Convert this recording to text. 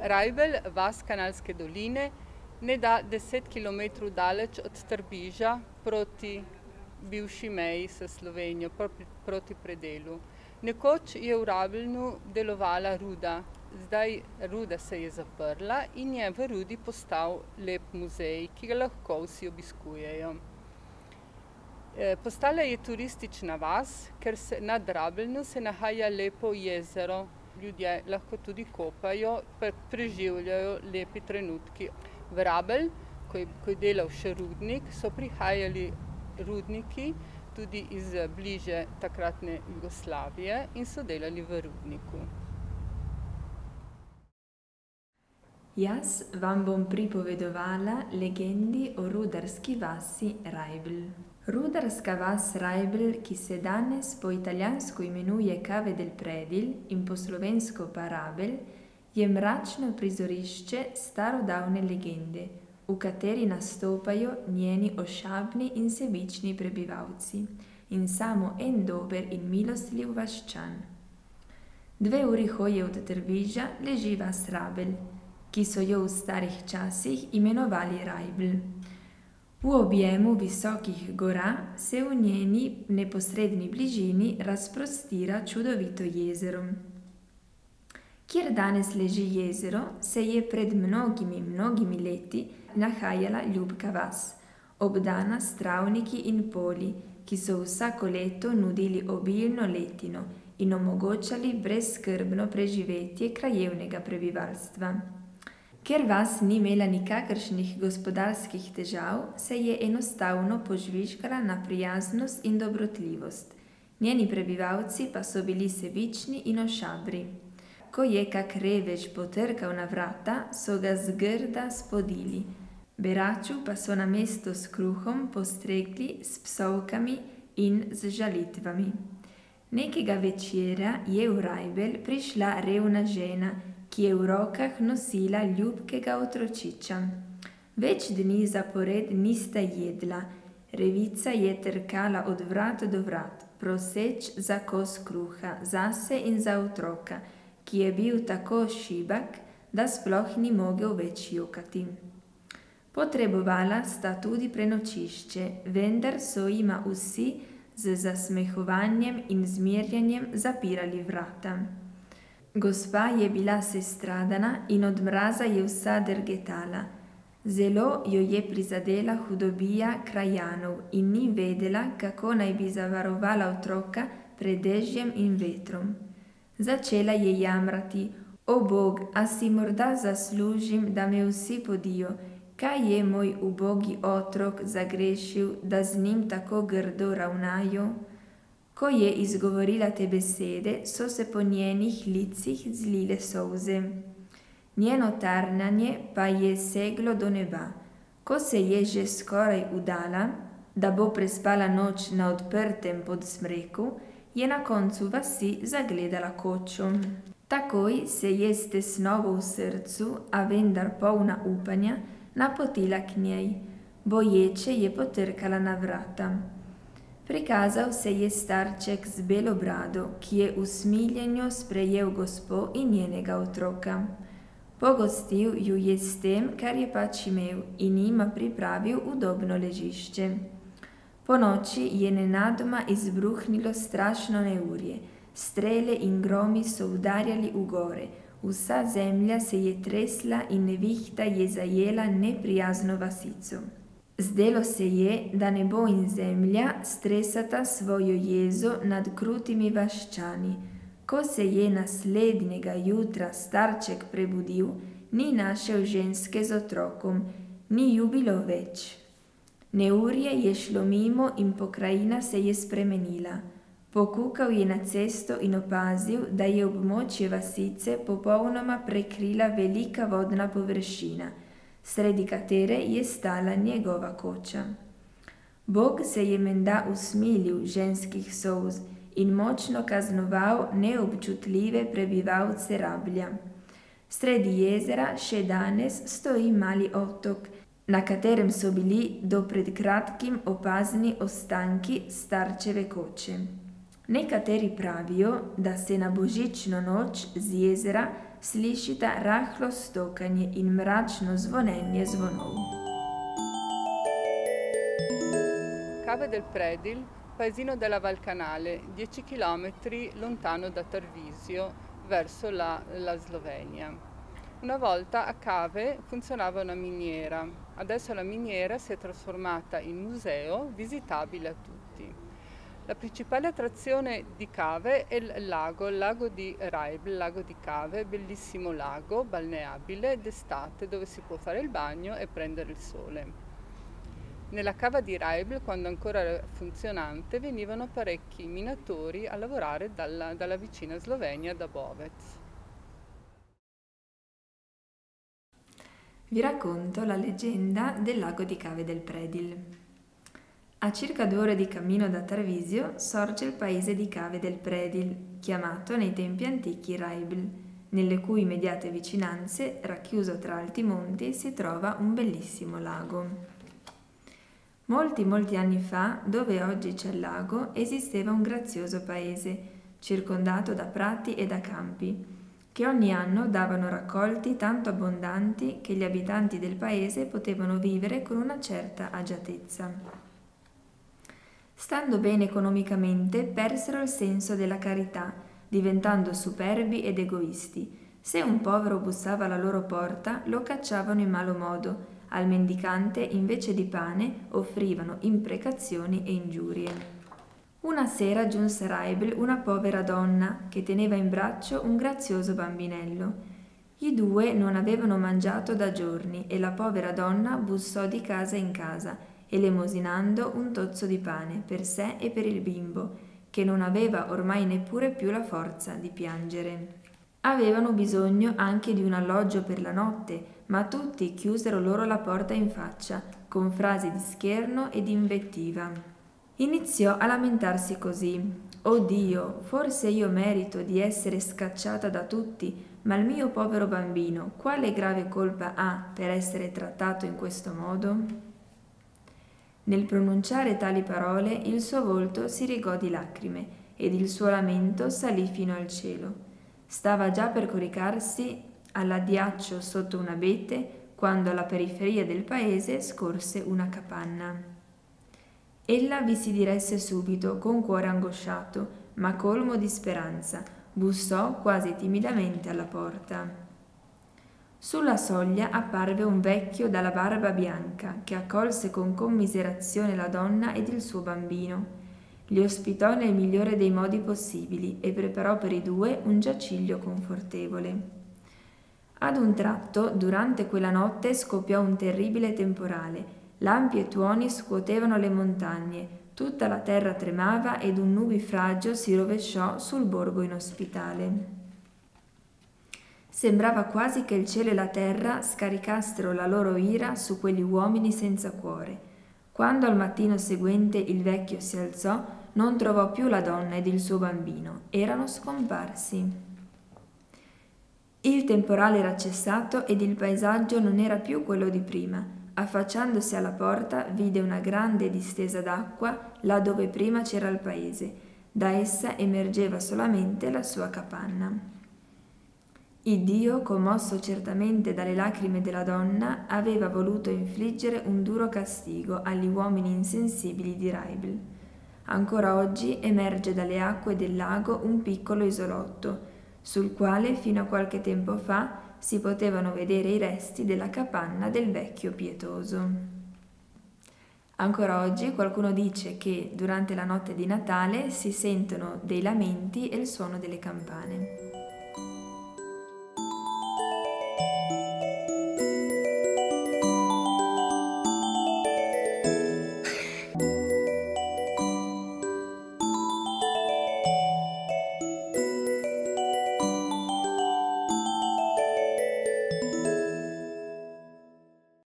Rajbelj, vas Kanalske doline, ne da 10 km daleč od Trbiža proti bivši meji s Slovenijo, proti predelu. Nekoč je v Rabljnu delovala ruda, zdaj ruda se je zaprla in je v rudi postal lep muzej, ki ga lahko vsi obiskujejo. Postala je turistična vas, ker nad Rabljno se nahaja lepo jezero. Ljudje lahko tudi kopajo, preživljajo lepi trenutki. V Rabelj, ko je delal še rudnik, so prihajali rudniki tudi iz bliže takratne Jugoslavije in so delali v rudniku. Jaz vam bom pripovedovala legendi o rudarski vasi Rajbelj. Rudarska vas Rajbelj, ki se danes po italijansko imenuje Cave del Predil in po slovensko pa Rabelj, je mračno prizorišče starodavne legende, v kateri nastopajo njeni ošabni in sebični prebivalci in samo en dober in milostljiv vaščan. 2 uri hoje od Trbiža leži vas Rabelj, ki so jo v starih časih imenovali Rajbelj. V objemu visokih gora se v njeni neposredni bližini razprostira čudovito jezero. Kjer danes leži jezero, se je pred mnogimi leti nahajala ljubka vas, obdana s travniki in polji, ki so vsako leto nudili obilno letino in omogočali brezskrbno preživetje krajevnega prebivalstva. Ker vas ni imela nikakršnih gospodarskih težav, se je enostavno požvižgala na prijaznost in dobrotljivost. Njeni prebivalci pa so bili sebični in ošabri. Ko je kak revež potrkal na vrata, so ga zgrda spodili. Beraču pa so namesto s kruhom postregli s psovkami in z žalitvami. Nekega večera je v Rajbelj prišla revna žena, ki je v rokah nosila ljubkega otročiča. Več dni zapored nista jedla. Revica je trkala od vrat do vrat, proseč za kos kruha, zase in za otroka, ki je bil tako šibak, da sploh ni mogel več jokati. Potrebovala sta tudi prenočišče, vendar so jima vsi z zasmehovanjem in zmerjanjem zapirali vrata. Gospa je bila sestradana in od mraza je vsa drgetala. Zelo jo je prizadela hudobija krajanov in ni vedela, kako naj bi zavarovala otroka pred dežjem in vetrom. Začela je jamrati: "O Bog, a si morda zaslužim, da me vsi podijo? Kaj je moj ubogi otrok zagrešil, da z njim tako grdo ravnajo?" Ko je izgovorila te besede, so se po njenih licih zlile solze. Njeno tarnanje pa je seglo do neba. Ko se je že skoraj udala, da bo prespala noč na odprtem podsmreku, je na koncu vasi zagledala kočo. Takoj se je s tesnobo v srcu, a vendar polna upanja, napotila k njej. Boječe je potrkala na vrata. Prikazal se je starček z belo brado, ki je v smiljenju sprejel gospo in njenega otroka. Pogostil ju je s tem, kar je pač imel, in jima pripravil udobno ležišče. Ponoči je nenadoma izbruhnilo strašno neurje. Strele in gromi so udarjali v gore, vsa zemlja se je tresla in nevihta je zajela neprijazno vasico. Zdelo se je, da nebo in zemlja stresata svojo jezo nad krutimi vaščani. Ko se je naslednjega jutra starček prebudil, ni našel ženske z otrokom, ni ju bilo več. Neurje je šlo mimo in pokrajina se je spremenila. Pokukal je na cesto in opazil, da je območje vasice popolnoma prekrila velika vodna površina, sredi katere je stala njegova koča. Bog se je menda usmilil ženskih solz in močno kaznoval neobčutljive prebivalce Rablja. Sredi jezera še danes stoji mali otok, na katerem so bili do pred kratkim opazni ostanki starčeve koče. Nekateri pravijo, da se na božično noč z jezera slišita rahlo stokanje in mračno zvonenje zvonov. Cave del Predil, paesino della Val Canale, 10 km lontano da Tarvisio, verso la Slovenia. Una volta a Cave funzionava una miniera, adesso la miniera si è trasformata in museo visitabile a tutti. La principale attrazione di Cave è il lago di Raibl, il lago di Cave, bellissimo lago balneabile d'estate dove si può fare il bagno e prendere il sole. Nella cava di Raibl, quando ancora era funzionante, venivano parecchi minatori a lavorare dalla vicina Slovenia, da Bovec. Vi racconto la leggenda del lago di Cave del Predil. A circa 2 ore di cammino da Tarvisio sorge il paese di Cave del Predil, chiamato nei tempi antichi Raibl, nelle cui immediate vicinanze, racchiuso tra alti monti, si trova un bellissimo lago. Molti anni fa, dove oggi c'è il lago, esisteva un grazioso paese, circondato da prati e da campi, che ogni anno davano raccolti tanto abbondanti che gli abitanti del paese potevano vivere con una certa agiatezza. Stando bene economicamente, persero il senso della carità, diventando superbi ed egoisti. Se un povero bussava alla loro porta, lo cacciavano in malo modo. Al mendicante, invece di pane, offrivano imprecazioni e ingiurie. Una sera giunse a Raibl una povera donna che teneva in braccio un grazioso bambinello. I due non avevano mangiato da giorni e la povera donna bussò di casa in casa, elemosinando un tozzo di pane per sé e per il bimbo, che non aveva ormai neppure più la forza di piangere. Avevano bisogno anche di un alloggio per la notte, ma tutti chiusero loro la porta in faccia, con frasi di scherno e di invettiva. Iniziò a lamentarsi così: «Oh Dio, forse io merito di essere scacciata da tutti, ma il mio povero bambino, quale grave colpa ha per essere trattato in questo modo?» Nel pronunciare tali parole, il suo volto si rigò di lacrime ed il suo lamento salì fino al cielo. Stava già per coricarsi all'addiaccio sotto un abete, quando alla periferia del paese scorse una capanna. Ella vi si diresse subito, con cuore angosciato, ma colmo di speranza. Bussò quasi timidamente alla porta. Sulla soglia apparve un vecchio dalla barba bianca, che accolse con commiserazione la donna ed il suo bambino. Li ospitò nel migliore dei modi possibili e preparò per i due un giaciglio confortevole. Ad un tratto, durante quella notte, scoppiò un terribile temporale. Lampi e tuoni scuotevano le montagne, tutta la terra tremava ed un nubifragio si rovesciò sul borgo inospitale. Sembrava quasi che il cielo e la terra scaricassero la loro ira su quegli uomini senza cuore. Quando al mattino seguente il vecchio si alzò, non trovò più la donna ed il suo bambino, erano scomparsi. Il temporale era cessato ed il paesaggio non era più quello di prima. Affacciandosi alla porta, vide una grande distesa d'acqua là dove prima c'era il paese. Da essa emergeva solamente la sua capanna. Iddio, commosso certamente dalle lacrime della donna, aveva voluto infliggere un duro castigo agli uomini insensibili di Raibl. Ancora oggi emerge dalle acque del lago un piccolo isolotto, sul quale fino a qualche tempo fa si potevano vedere i resti della capanna del vecchio pietoso. Ancora oggi qualcuno dice che durante la notte di Natale si sentono dei lamenti e il suono delle campane.